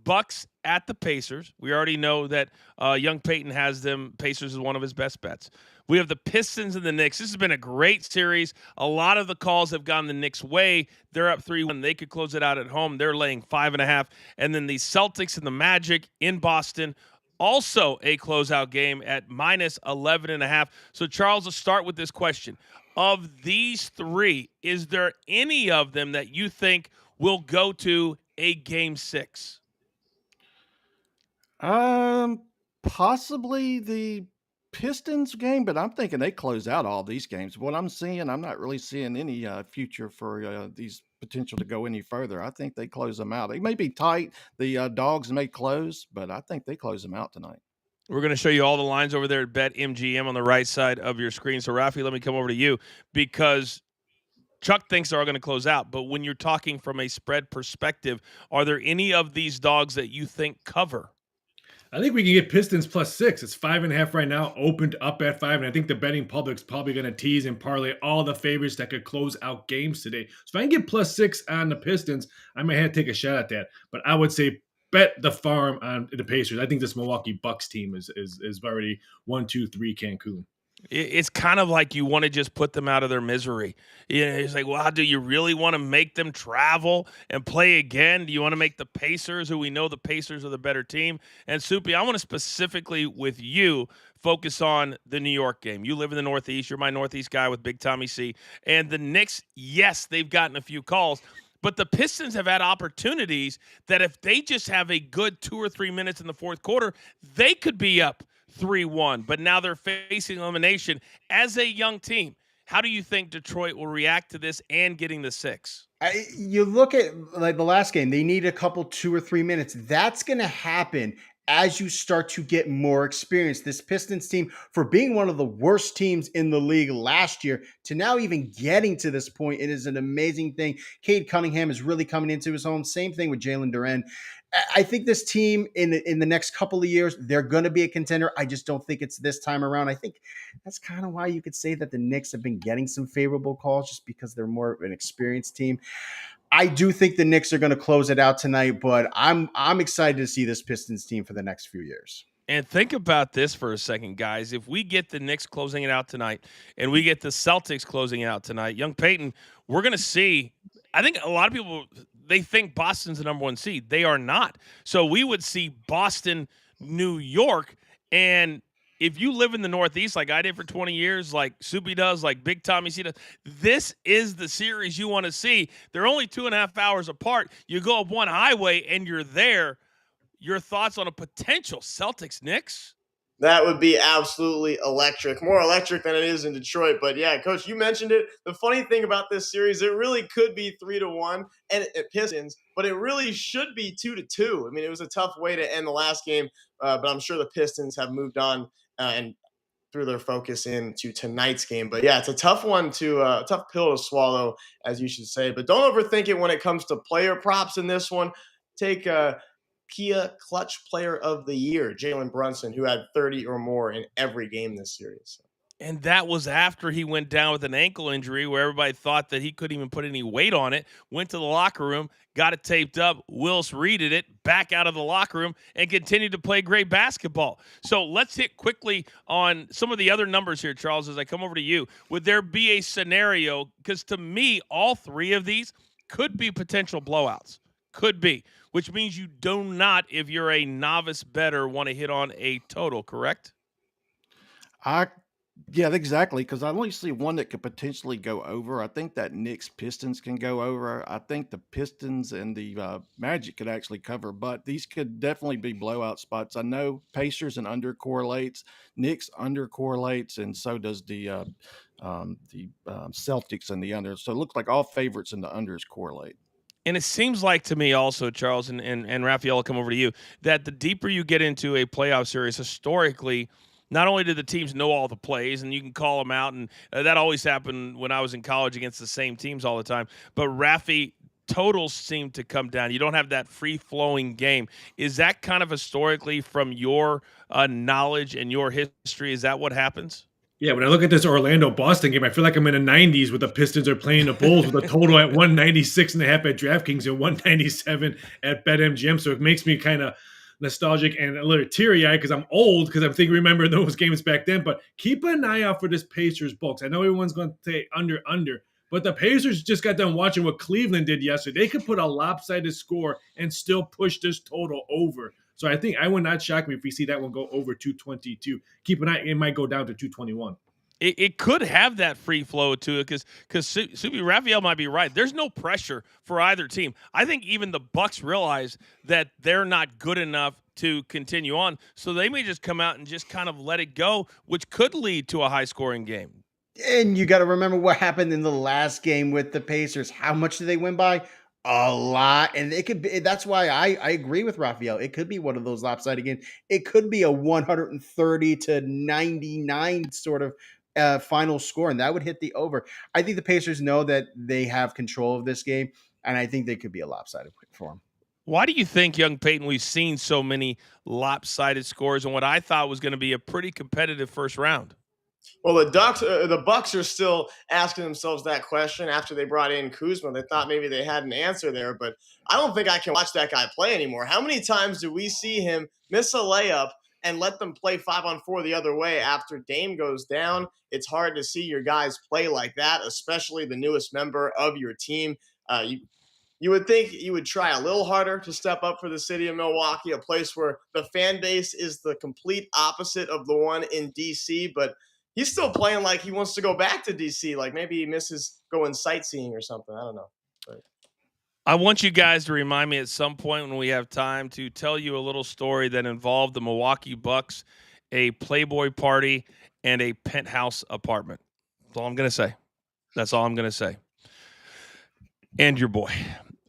Bucks at the Pacers. We already know that young Peyton has them. Pacers is one of his best bets. We have the Pistons and the Knicks. This has been a great series. A lot of the calls have gone the Knicks' way. They're up 3-1. They could close it out at home. They're laying 5.5. And then the Celtics and the Magic in Boston. Also a closeout game at minus 11.5. So, Charles, let's start with this question. Of these 3, is there any of them that you think will go to a Game 6? Possibly the Pistons game, but I'm thinking they close out all these games. What I'm seeing, I'm not really seeing any future for these potential to go any further. I think they close them out. They may be tight. The dogs may close, but I think they close them out tonight. We're going to show you all the lines over there at BetMGM on the right side of your screen. So, Rafi, let me come over to you because Chuck thinks they're all going to close out. But when you're talking from a spread perspective, are there any of these dogs that you think cover? I think we can get Pistons +6. It's 5.5 right now, opened up at 5. And I think the betting public's probably going to tease and parlay all the favorites that could close out games today. So if I can get +6 on the Pistons, I may have to take a shot at that. But I would say bet the farm on the Pacers. I think this Milwaukee Bucks team is already 1-2-3 Cancun. It's kind of like you want to just put them out of their misery. It's like, well, do you really want to make them travel and play again? Do you want to make the Pacers, who we know the Pacers are the better team? And Soupy, I want to specifically with you focus on the New York game. You live in the Northeast. You're my Northeast guy with Big Tommy C. And the Knicks, yes, they've gotten a few calls, but the Pistons have had opportunities that if they just have a good 2 or 3 minutes in the fourth quarter, they could be up 3-1, but now they're facing elimination as a young team. How do you think Detroit will react to this and getting the 6? You look at like the last game, they need a couple 2 or 3 minutes. That's going to happen as you start to get more experience. This Pistons team, for being one of the worst teams in the league last year, to now even getting to this point, it is an amazing thing. Cade Cunningham is really coming into his own. Same thing with Jalen Duren. I think this team in the next couple of years, they're going to be a contender. I just don't think it's this time around. I think that's kind of why you could say that the Knicks have been getting some favorable calls, just because they're more of an experienced team. I do think the Knicks are going to close it out tonight, but I'm excited to see this Pistons team for the next few years. And think about this for a second, guys. If we get the Knicks closing it out tonight and we get the Celtics closing it out tonight, young Peyton, we're going to see. I think a lot of people, they think Boston's the number one seed. They are not. So we would see Boston, New York, and if you live in the Northeast like I did for 20 years, like Soupy does, like Big Tommy C does, this is the series you want to see. They're only 2.5 hours apart. You go up one highway and you're there. Your thoughts on a potential Celtics Knicks? That would be absolutely electric. More electric than it is in Detroit. But yeah, Coach, you mentioned it. The funny thing about this series, it really could be 3-1 and it Pistons, but it really should be 2-2. I mean, it was a tough way to end the last game, but I'm sure the Pistons have moved on and threw their focus into tonight's game. But yeah, it's a tough one tough pill to swallow, as you should say. But don't overthink it when it comes to player props in this one. Take Kia Clutch Player of the Year, Jalen Brunson, who had 30 or more in every game this series. And that was after he went down with an ankle injury where everybody thought that he couldn't even put any weight on it, went to the locker room, got it taped up, Wills readed it, back out of the locker room, and continued to play great basketball. So let's hit quickly on some of the other numbers here, Charles, as I come over to you. Would there be a scenario, because to me, all three of these could be potential blowouts. Could be, which means you do not, if you're a novice bettor, want to hit on a total, correct? Yeah, exactly. Because I only see one that could potentially go over. I think that Knicks Pistons can go over. I think the Pistons and the Magic could actually cover, but these could definitely be blowout spots. I know Pacers and under correlates, Knicks under correlates, and so does the Celtics and the under. So it looks like all favorites and the unders correlate. And it seems like to me also, Charles and Raphael, I'll come over to you, that the deeper you get into a playoff series, historically, not only do the teams know all the plays and you can call them out, and that always happened when I was in college against the same teams all the time, but Rafi, totals seem to come down. You don't have that free-flowing game. Is that kind of historically from your knowledge and your history, is that what happens? Yeah, when I look at this Orlando-Boston game, I feel like I'm in the 90s where the Pistons are playing the Bulls with a total at 196.5 at DraftKings and 197 at BetMGM. So it makes me kind of nostalgic and a little teary-eyed because I'm old, because I'm thinking, remember those games back then. But keep an eye out for this Pacers-Bucks. I know everyone's going to say under, but the Pacers just got done watching what Cleveland did yesterday. They could put a lopsided score and still push this total over. So I think I would not shock me if we see that one go over 222. Keep an eye; it might go down to 221. It could have that free flow to it because Subi Raphael might be right. There's no pressure for either team. I think even the Bucks realize that they're not good enough to continue on, so they may just come out and just kind of let it go, which could lead to a high-scoring game. And you got to remember what happened in the last game with the Pacers. How much did they win by? A lot. And it could be, that's why I agree with Raphael. It could be one of those lopsided games. It could be a 130-99 sort of final score, and that would hit the over. I think the Pacers know that they have control of this game, and I think they could be a lopsided for them. Why do you think, young Peyton, we've seen so many lopsided scores and what I thought was going to be a pretty competitive first round? Well, the Bucks are still asking themselves that question after they brought in Kuzma. They thought maybe they had an answer there, but I don't think I can watch that guy play anymore. How many times do we see him miss a layup and let them play 5-on-4 the other way after Dame goes down? It's hard to see your guys play like that, especially the newest member of your team. You would think you would try a little harder to step up for the city of Milwaukee, a place where the fan base is the complete opposite of the one in D.C., but he's still playing like he wants to go back to D.C., like maybe he misses going sightseeing or something. I don't know. But I want you guys to remind me at some point when we have time to tell you a little story that involved the Milwaukee Bucks, a Playboy party, and a penthouse apartment. That's all I'm going to say. That's all I'm going to say. And your boy.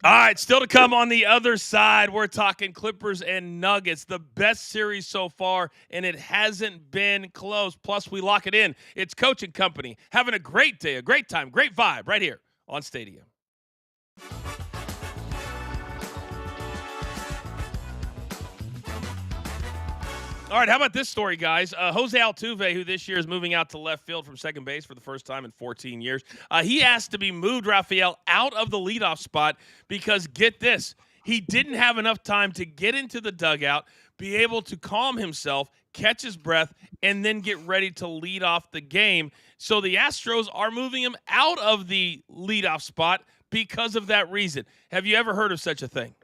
All right, still to come on the other side, we're talking Clippers and Nuggets, the best series so far, and it hasn't been close. Plus, we lock it in. It's Coach and Company. Having a great day, a great time, great vibe right here on Stadium. All right, how about this story, guys? Jose Altuve, who this year is moving out to left field from second base for the first time in 14 years, he asked to be moved, Rafael, out of the leadoff spot because, get this, he didn't have enough time to get into the dugout, be able to calm himself, catch his breath, and then get ready to lead off the game. So the Astros are moving him out of the leadoff spot because of that reason. Have you ever heard of such a thing?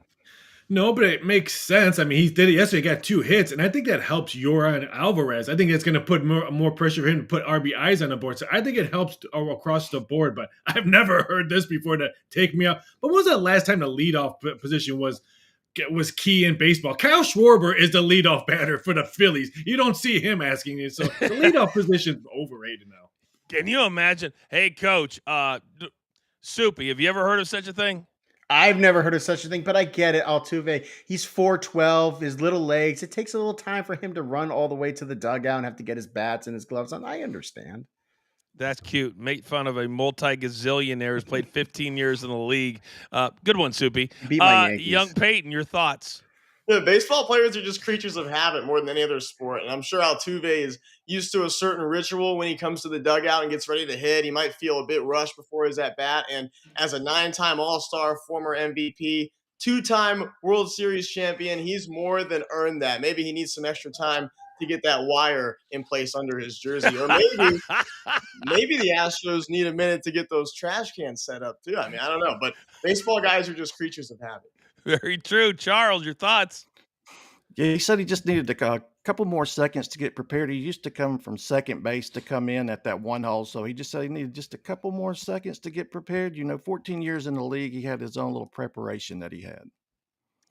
No, but it makes sense. I mean, he did it yesterday, got 2 hits, and I think that helps Yoran Alvarez. I think it's going to put more pressure for him to put RBIs on the board. So I think it helps across the board, but I've never heard this before to take me out. But when was the last time the leadoff position was key in baseball? Kyle Schwarber is the leadoff batter for the Phillies. You don't see him asking it. So the leadoff position is overrated now. Can you imagine? Hey, Coach, Soupy, have you ever heard of such a thing? I've never heard of such a thing, but I get it. Altuve, he's 4'12", his little legs. It takes a little time for him to run all the way to the dugout and have to get his bats and his gloves on. I understand. That's cute. Make fun of a multi-gazillionaire who's played 15 years in the league. Good one, Soupy. Beat my Yankees. Young Peyton, your thoughts? Yeah, baseball players are just creatures of habit more than any other sport. And I'm sure Altuve is used to a certain ritual when he comes to the dugout and gets ready to hit. He might feel a bit rushed before he's at bat. And as a 9-time All-Star, former MVP, 2-time World Series champion, he's more than earned that. Maybe he needs some extra time to get that wire in place under his jersey. Or maybe the Astros need a minute to get those trash cans set up too. I mean, I don't know. But baseball guys are just creatures of habit. Very true. Charles, your thoughts? Yeah, he said he just needed a couple more seconds to get prepared. He used to come from second base to come in at that one hole. So he just said he needed just a couple more seconds to get prepared. 14 years in the league, he had his own little preparation that he had.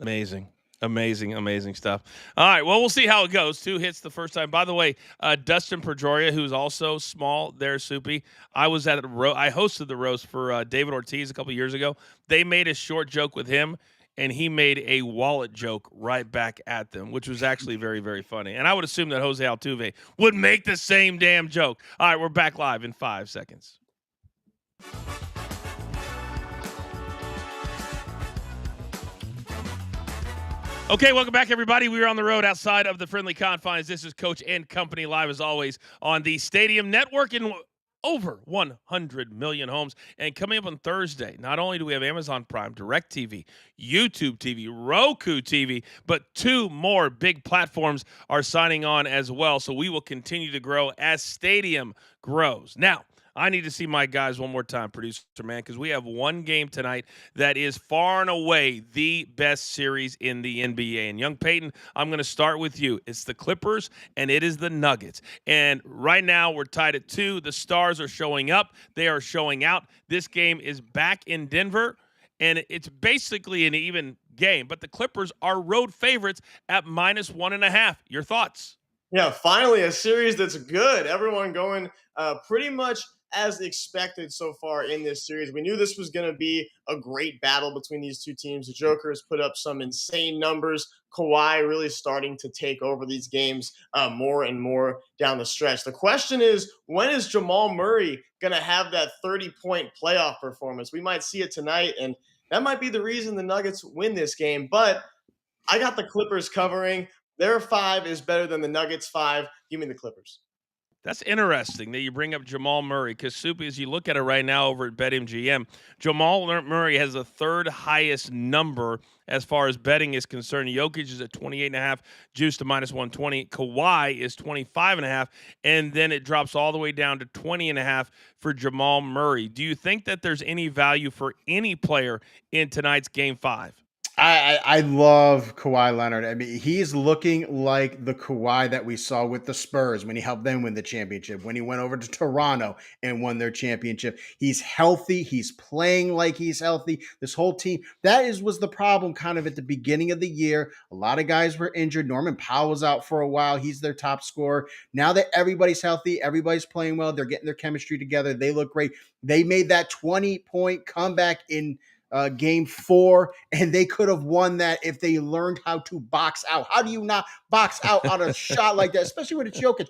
Amazing. Amazing stuff. All right, well, we'll see how it goes. 2 hits the first time. By the way, Dustin Pedroia, who's also small there, Soupy. I hosted the roast for David Ortiz a couple years ago. They made a short joke with him, and he made a wallet joke right back at them, which was actually very, very funny. And I would assume that Jose Altuve would make the same damn joke. All right, we're back live in 5 seconds. Okay, welcome back, everybody. We are on the road outside of the friendly confines. This is Coach and Company live, as always, on the Stadium Network in over 100 million homes. And coming up on Thursday, not only do we have Amazon Prime, DirecTV, YouTube TV, Roku TV, but 2 more big platforms are signing on as well. So we will continue to grow as Stadium grows. Now, I need to see my guys one more time, producer man, because we have one game tonight that is far and away the best series in the NBA. And young Peyton, I'm going to start with you. It's the Clippers and it is the Nuggets. And right now we're tied at 2. The Stars are showing up. They are showing out. This game is back in Denver, and it's basically an even game. But the Clippers are road favorites at -1.5. Your thoughts? Yeah, finally a series that's good. Everyone going pretty much as expected so far in this series. We knew this was going to be a great battle between these 2 teams. The Joker has put up some insane numbers. Kawhi really starting to take over these games more and more down the stretch. The question is, when is Jamal Murray going to have that 30-point playoff performance? We might see it tonight, and that might be the reason the Nuggets win this game. But I got the Clippers covering. Their 5 is better than the Nuggets' 5. Give me the Clippers. That's interesting that you bring up Jamal Murray, because, Soupy, as you look at it right now over at BetMGM, Jamal Murray has the 3rd highest number as far as betting is concerned. Jokic is at 28.5, juice to -120. Kawhi is 25.5, and then it drops all the way down to 20.5 for Jamal Murray. Do you think that there's any value for any player in tonight's Game 5? I love Kawhi Leonard. I mean, he's looking like the Kawhi that we saw with the Spurs when he helped them win the championship, when he went over to Toronto and won their championship. He's healthy. He's playing like he's healthy. This whole team, was the problem kind of at the beginning of the year. A lot of guys were injured. Norman Powell was out for a while. He's their top scorer. Now that everybody's healthy, everybody's playing well, they're getting their chemistry together. They look great. They made that 20-point comeback in Game 4, and they could have won that if they learned how to box out. How do you not box out on a shot like that, especially when it's Jokic?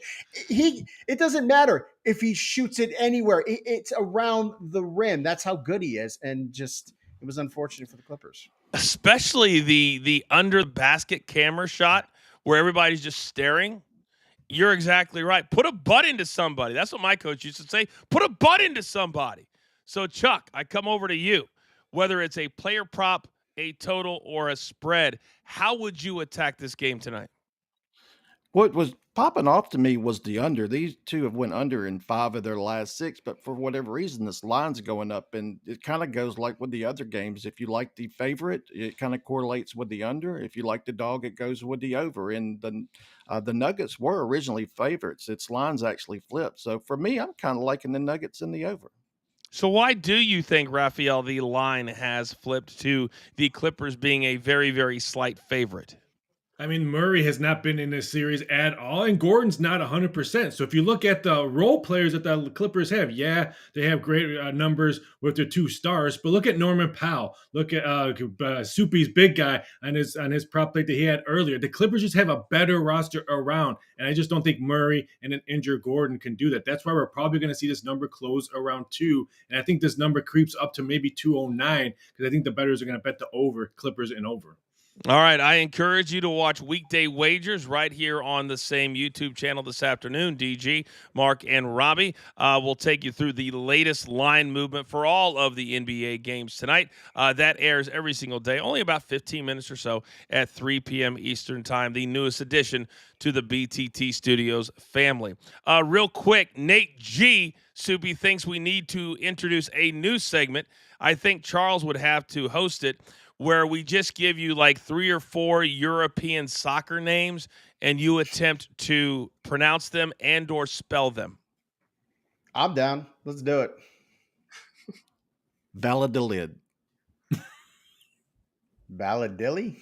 It doesn't matter if he shoots it anywhere. It's around the rim. That's how good he is, and just it was unfortunate for the Clippers. Especially the under the basket camera shot where everybody's just staring, you're exactly right. Put a butt into somebody. That's what my coach used to say. Put a butt into somebody. So, Chuck, I come over to you. Whether it's a player prop, a total, or a spread, how would you attack this game tonight? What was popping off to me was the under. These two have went under in 5 of their last 6, but for whatever reason, this line's going up, and it kind of goes like with the other games. If you like the favorite, it kind of correlates with the under. If you like the dog, it goes with the over. And the Nuggets were originally favorites. Its lines actually flipped. So for me, I'm kind of liking the Nuggets in the over. So why do you think, Raphael, the line has flipped to the Clippers being a very, very slight favorite? I mean, Murray has not been in this series at all, and Gordon's not 100%. So if you look at the role players that the Clippers have, yeah, they have great numbers with their 2 stars, but look at Norman Powell. Look at Soupy's big guy on his prop pick that he had earlier. The Clippers just have a better roster around, and I just don't think Murray and an injured Gordon can do that. That's why we're probably going to see this number close around 2, and I think this number creeps up to maybe 209 because I think the bettors are going to bet the over, Clippers and over. All right, I encourage you to watch Weekday Wagers right here on the same YouTube channel this afternoon. DG, Mark, and Robbie will take you through the latest line movement for all of the NBA games tonight. That airs every single day, only about 15 minutes or so at 3 p.m. Eastern Time, the newest addition to the BTT Studios family. Real quick, Nate G. Soupy thinks we need to introduce a new segment. I think Charles would have to host it, where we just give you like 3 or 4 European soccer names and you attempt to pronounce them and or spell them. I'm down. Let's do it. Valladolid. Valladilly?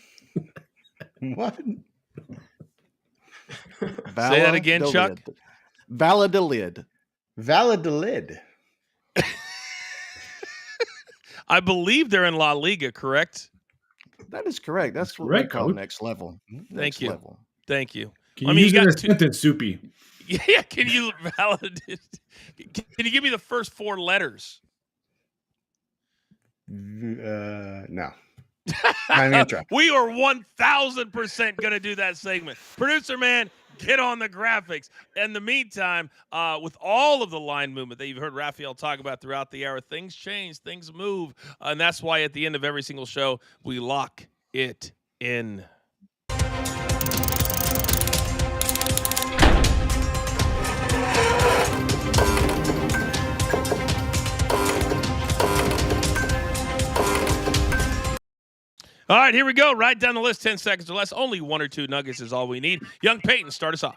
What? Say that again, Chuck. Valladolid. Valladolid. I believe they're in La Liga, correct? That is correct. That's what correct, we call Coach. Next level. Thank you. Level. Thank you. Can you use it as a sentence, Soupy? Yeah, can you validate? Can you give me the first 4 letters? No. I'm gonna try. We are 1,000% going to do that segment. Producer man, get on the graphics. In the meantime, with all of the line movement that you've heard Raphael talk about throughout the hour, things change, things move. And that's why at the end of every single show, we lock it in. All right, here we go. Right down the list, 10 seconds or less. Only 1 or 2 nuggets is all we need. Young Peyton, start us off.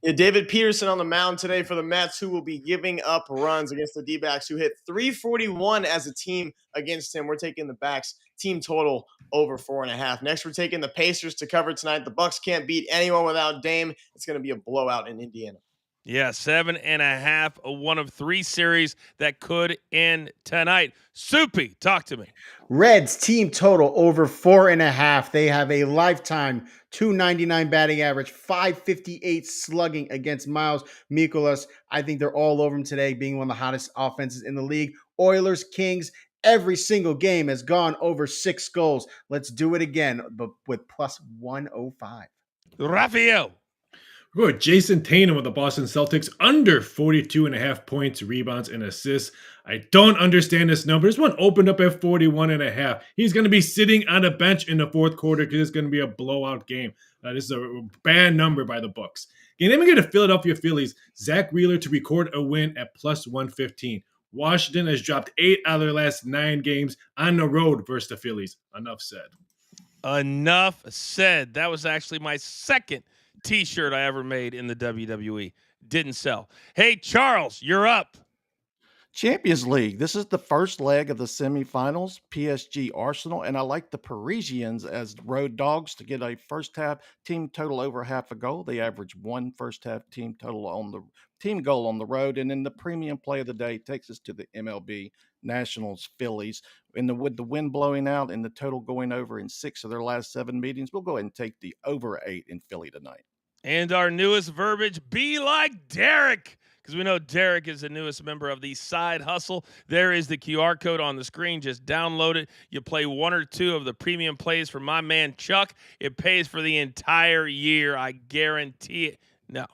Yeah, David Peterson on the mound today for the Mets, who will be giving up runs against the D-backs, who hit 341 as a team against him. We're taking the backs team total over 4.5. Next, we're taking the Pacers to cover tonight. The Bucks can't beat anyone without Dame. It's going to be a blowout in Indiana. Yeah, 7.5, one of 3 series that could end tonight. Soupy, talk to me. Reds team total over 4.5. They have a lifetime 299 batting average, 558 slugging against Miles Mikolas. I think they're all over him today, being one of the hottest offenses in the league. Oilers, Kings, every single game has gone over 6 goals. Let's do it again, but with plus 105. Raphael. We're going with Jason Tatum with the Boston Celtics under 42.5 points, rebounds, and assists. I don't understand this number. This one opened up at 41.5. He's going to be sitting on a bench in the 4th quarter because it's going to be a blowout game. This is a bad number by the books. Okay, then we get the Philadelphia Phillies. Zach Wheeler to record a win at plus 115. Washington has dropped 8 out of their last 9 games on the road versus the Phillies. Enough said. Enough said. That was actually my second T-shirt I ever made in the WWE. Didn't sell. Hey, Charles, you're up. Champions League. This is the first leg of the semifinals, PSG Arsenal, and I like the Parisians as road dogs to get a first half team total over half a goal. They average 1 first half team total on the team goal on the road. And then the premium play of the day takes us to the MLB Nationals Phillies. With the wind blowing out and the total going over in 6 of their last 7 meetings, we'll go ahead and take the over 8 in Philly tonight. And our newest verbiage, be like Derek, because we know Derek is the newest member of the Side Hustle. There is the QR code on the screen. Just download it. You play one or two of the premium plays for my man Chuck. It pays for the entire year. I guarantee it. No,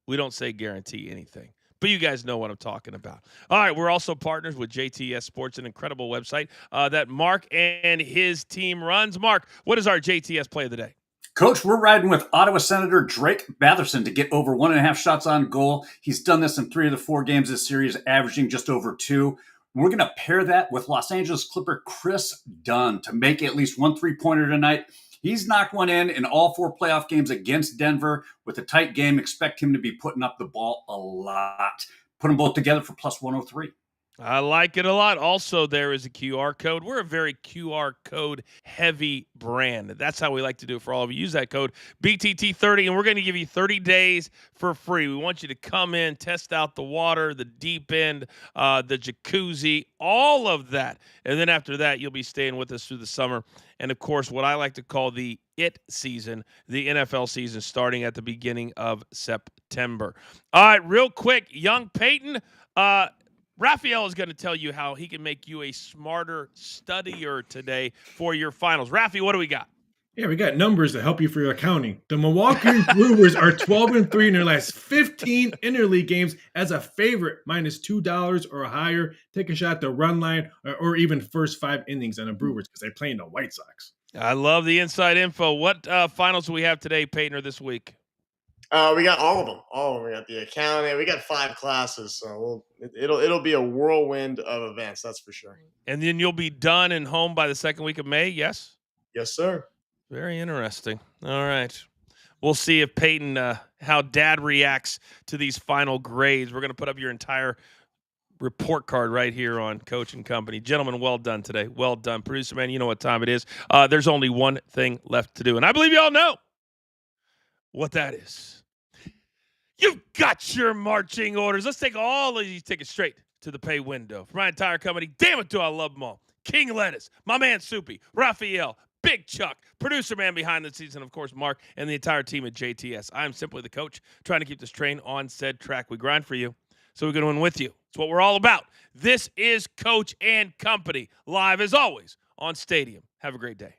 we don't say guarantee anything, but you guys know what I'm talking about. All right, we're also partners with JTS Sports, an incredible website that Mark and his team runs. Mark, what is our JTS play of the day? Coach, we're riding with Ottawa Senator Drake Batherson to get over 1.5 shots on goal. He's done this in 3 of the 4 games this series, averaging just over 2. We're going to pair that with Los Angeles Clipper Chris Dunn to make at least 1 3-pointer tonight. He's knocked one in all 4 playoff games against Denver. With a tight game, expect him to be putting up the ball a lot. Put them both together for plus 103. I like it a lot. Also, there is a QR code. We're a very QR code heavy brand. That's how we like to do it for all of you. Use that code BTT30, and we're going to give you 30 days for free. We want you to come in, test out the water, the deep end, the jacuzzi, all of that. And then after that, you'll be staying with us through the summer. And, of course, what I like to call the IT season, the NFL season, starting at the beginning of September. All right, real quick, young Peyton, Raphael is going to tell you how he can make you a smarter studier today for your finals. Rafi, what do we got? Yeah, we got numbers to help you for your accounting. The Milwaukee Brewers are 12-3 in their last 15 interleague games as a favorite, minus $2 or higher. Take a shot at the run line or even first 5 innings on the Brewers because they're playing the White Sox. I love the inside info. What finals do we have today, Peyton, or this week? We got all of them. We got the accounting. We got 5 classes, so it'll be a whirlwind of events. That's for sure. And then you'll be done and home by the second week of May. Yes. Yes, sir. Very interesting. All right. We'll see if Peyton, how Dad reacts to these final grades. We're going to put up your entire report card right here on Coach and Company. Gentlemen, well done today. Well done. Producer man, you know what time it is. There's only one thing left to do, and I believe you all know what that is. You've got your marching orders. Let's take all of these tickets straight to the pay window. For my entire company, damn it, do I love them all. King Lettuce, my man Soupy, Raphael, Big Chuck, producer man behind the scenes, and of course, Mark, and the entire team at JTS. I'm simply the coach trying to keep this train on said track. We grind for you, so we're going to win with you. It's what we're all about. This is Coach and Company, live as always on Stadium. Have a great day.